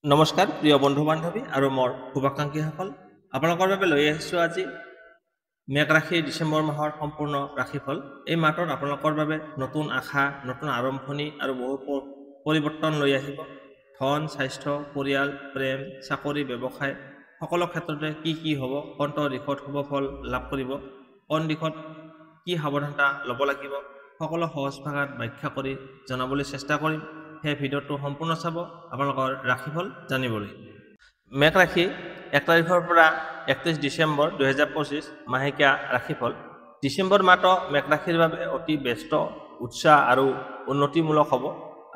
নমস্কাৰ প্ৰিয় বন্ধু বান্ধৱী আৰু মোৰ শুভাকাংক্ষীসকল আপোনালোকৰ বাবে লৈ আহিছোঁ আজি মেঘ ৰাশি ডিচেম্বৰ মাহৰ সম্পূৰ্ণ ৰাশিফল। এই মাহটোত আপোনালোকৰ বাবে নতুন আশা, নতুন আৰম্ভণি আৰু বহু পৰিৱৰ্তন লৈ আহিব। ধন, স্বাস্থ্য, পৰিয়াল, প্ৰেম, চাকৰি, ব্যৱসায় সকলো ক্ষেত্ৰতে কি হ'ব, কোনটো দিশত শুভ ফল লাভ কৰিব, কোন দিশত কি সাৱধানতা ল'ব লাগিব, সকলো সহজ ভাষাত ব্যাখ্যা কৰি জনাবলৈ চেষ্টা কৰিম। সেই ভিডিঅ'টো সম্পূৰ্ণ চাব আপোনালোকৰ ৰাশিফল জানিবলৈ। মেঘ ৰাশি 1 তাৰিখৰ পৰা 31 ডিচেম্বৰ 2025 মাহেকীয়া ৰাশিফল। ডিচেম্বৰ মাহটো মেঘ ৰাশিৰ বাবে অতি ব্যস্ত, উৎসাহ আৰু উন্নতিমূলক হ'ব।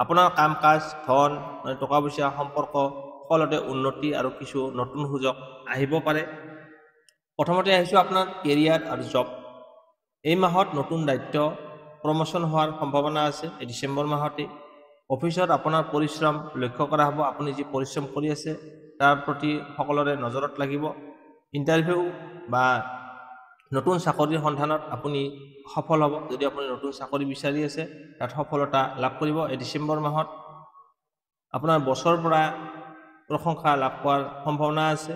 আপোনাৰ কাম কাজ, ধন, টকা পইচা, সম্পৰ্ক সকলোতে উন্নতি আৰু কিছু নতুন সুযোগ আহিব পাৰে। প্ৰথমতে আহিছোঁ আপোনাৰ কেৰিয়াৰ আৰু জব। এই মাহত নতুন দায়িত্ব, প্ৰমোশ্যন হোৱাৰ সম্ভাৱনা আছে। এই ডিচেম্বৰ মাহতে অফিচত আপোনাৰ পৰিশ্ৰম লক্ষ্য কৰা হ'ব। আপুনি যি পৰিশ্ৰম কৰি আছে তাৰ প্ৰতি সকলোৰে নজৰত লাগিব। ইণ্টাৰভিউ বা নতুন চাকৰিৰ সন্ধানত আপুনি সফল হ'ব। যদি আপুনি নতুন চাকৰি বিচাৰি আছে তাত সফলতা লাভ কৰিব। এই ডিচেম্বৰ মাহত আপোনাৰ বছৰৰ পৰা প্ৰশংসা লাভ কৰাৰ সম্ভাৱনা আছে।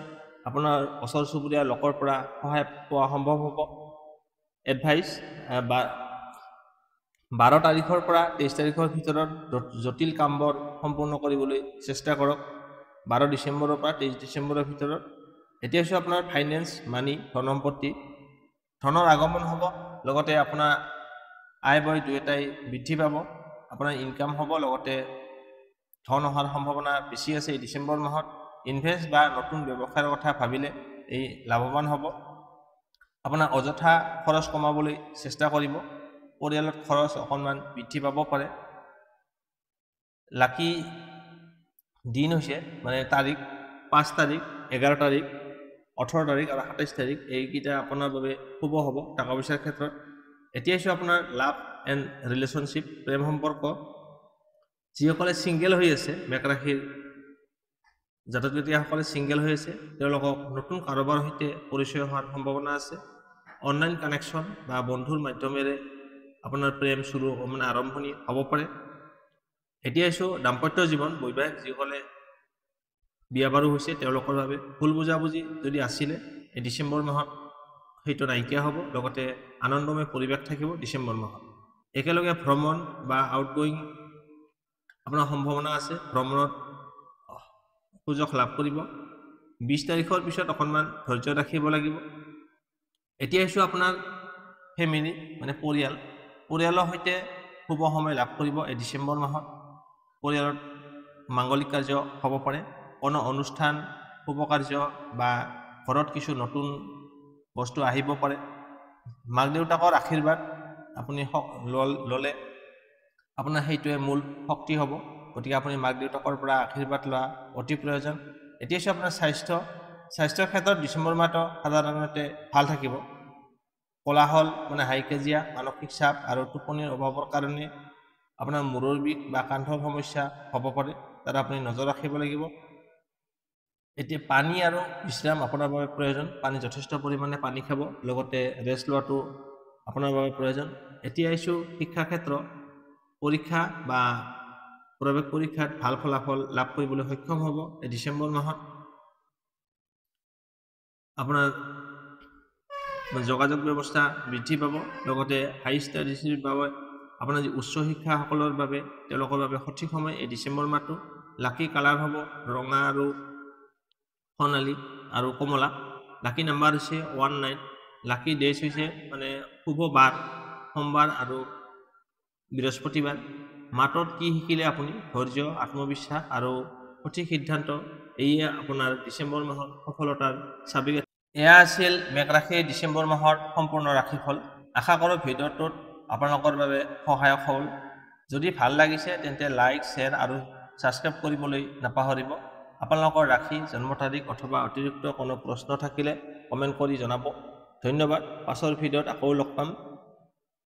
আপোনাৰ ওচৰ চুবুৰীয়া লোকৰ পৰা সহায় পোৱা সম্ভৱ হ'ব। এডভাইচ 12 তাৰিখৰ পৰা 23 তাৰিখৰ ভিতৰত জটিল কামবোৰ সম্পূৰ্ণ কৰিবলৈ চেষ্টা কৰক। 12 ডিচেম্বৰৰ পৰা 23 ডিচেম্বৰৰ ভিতৰত। এতিয়া হৈছে আপোনাৰ ফাইনেন্স, মানি, ধন সম্পত্তি। ধনৰ আগমন হ'ব, লগতে আপোনাৰ আয় ব্যয় দুয়োটাই বৃদ্ধি পাব। আপোনাৰ ইনকাম হ'ব, লগতে ধন অহাৰ সম্ভাৱনা বেছি আছে। এই ডিচেম্বৰ মাহত ইনভেষ্ট বা নতুন ব্যৱসায়ৰ কথা ভাবিলে এই লাভৱান হ'ব। আপোনাৰ অযথা খৰচ কমাবলৈ চেষ্টা কৰিব। পৰিয়ালত খৰচ অকণমান বৃদ্ধি পাব পাৰে। লাকি দিন হৈছে তাৰিখ 5 তাৰিখ, 11 তাৰিখ, 18 তাৰিখ আৰু 27 তাৰিখ। এইকেইটা আপোনাৰ বাবে শুভ হ'ব টকা পইচাৰ ক্ষেত্ৰত। এতিয়া হৈছে আপোনাৰ লাভ এণ্ড ৰিলেশ্যনশ্বিপ, প্ৰেম সম্পৰ্ক। যিসকলে ছিংগেল হৈ আছে, মেঘ ৰাশিৰ জাতক জাতিকাসকলে ছিংগেল হৈ আছে, তেওঁলোকক নতুন কাৰোবাৰ সৈতে পৰিচয় হোৱাৰ সম্ভাৱনা আছে। অনলাইন কানেকশ্যন বা বন্ধুৰ মাধ্যমেৰে আপোনাৰ প্ৰেম চুৰু আৰম্ভণি হ'ব পাৰে। এতিয়া আহিছোঁ দাম্পত্য জীৱন, বৈবাহিক যিসকলে বিয়া বাৰু হৈছে তেওঁলোকৰ বাবে ভুল বুজাবুজি যদি আছিলে এই ডিচেম্বৰ মাহত সেইটো নাইকিয়া হ'ব। লগতে আনন্দময় পৰিৱেশ থাকিব ডিচেম্বৰ মাহত। একেলগে ভ্ৰমণ বা আউটগয়িং আপোনাৰ সম্ভাৱনা আছে। ভ্ৰমণত সুযোগ লাভ কৰিব। 20 তাৰিখৰ পিছত অকণমান ধৈৰ্য ৰাখিব লাগিব। এতিয়া আহিছোঁ আপোনাৰ ফেমিলি পৰিয়ালৰ সৈতে শুভ সময় লাভ কৰিব এই ডিচেম্বৰ মাহত। পৰিয়ালত মাংগলিক কাৰ্য হ'ব পাৰে। কোনো অনুষ্ঠান, শুভ কাৰ্য বা ঘৰত কিছু নতুন বস্তু আহিব পাৰে। মাক দেউতাকৰ আশীৰ্বাদ আপুনি ল'লে আপোনাৰ সেইটোৱে মূল শক্তি হ'ব। গতিকে আপুনি মাক দেউতাকৰ পৰা আশীৰ্বাদ লোৱা অতি প্ৰয়োজন। এতিয়া হৈছে আপোনাৰ স্বাস্থ্যৰ ক্ষেত্ৰত ডিচেম্বৰ মাহটো সাধাৰণতে ভাল থাকিব। কোলাহল হাই কাজিয়া, মানসিক চাপ আৰু টোপনিৰ অভাৱৰ কাৰণে আপোনাৰ মূৰৰ বিষ বা কান্ধৰ সমস্যা হ'ব পাৰে। তাত আপুনি নজৰ ৰাখিব লাগিব। এতিয়া পানী আৰু বিশ্ৰাম আপোনাৰ বাবে প্ৰয়োজন। পানী যথেষ্ট পৰিমাণে পানী খাব, লগতে ৰেষ্ট লোৱাটো আপোনাৰ বাবে প্ৰয়োজন। এতিয়া আহিছোঁ শিক্ষা ক্ষেত্ৰ। পৰীক্ষা বা প্ৰৱেশ পৰীক্ষাত ভাল ফলাফল লাভ কৰিবলৈ সক্ষম হ'ব এই ডিচেম্বৰ মাহত। আপোনাৰ যোগাযোগ ব্যৱস্থা বৃদ্ধি পাব, লগতে হাই ষ্টাডিজৰ বাবে আপোনাৰ যি উচ্চ শিক্ষাসকলৰ বাবে তেওঁলোকৰ বাবে সঠিক সময় এই ডিচেম্বৰ মাহটো। লাকি কালাৰ হ'ব ৰঙা আৰু সোণালী আৰু কমলা। লাকি নাম্বাৰ হৈছে 19। লাকি ডেজ হৈছে শুভ বাৰ সোমবাৰ আৰু বৃহস্পতিবাৰ। মাহটোত কি শিকিলে আপুনি? ধৈৰ্য, আত্মবিশ্বাস আৰু সঠিক সিদ্ধান্ত, এয়ে আপোনাৰ ডিচেম্বৰ মাহৰ সফলতাৰ চাবি। এয়া আছিল মেঘ ৰাশিৰ ডিচেম্বৰ মাহৰ সম্পূৰ্ণ ৰাশিফল। আশা কৰোঁ ভিডিঅ'টোত আপোনালোকৰ বাবে সহায়ক হ'ল। যদি ভাল লাগিছে তেন্তে লাইক, শ্বেয়াৰ আৰু ছাবস্ক্ৰাইব কৰিবলৈ নাপাহৰিব। আপোনালোকৰ ৰাশি, জন্ম তাৰিখ অথবা অতিৰিক্ত কোনো প্ৰশ্ন থাকিলে কমেণ্ট কৰি জনাব। ধন্যবাদ। পাছৰ ভিডিঅ'ত আকৌ লগ পাম।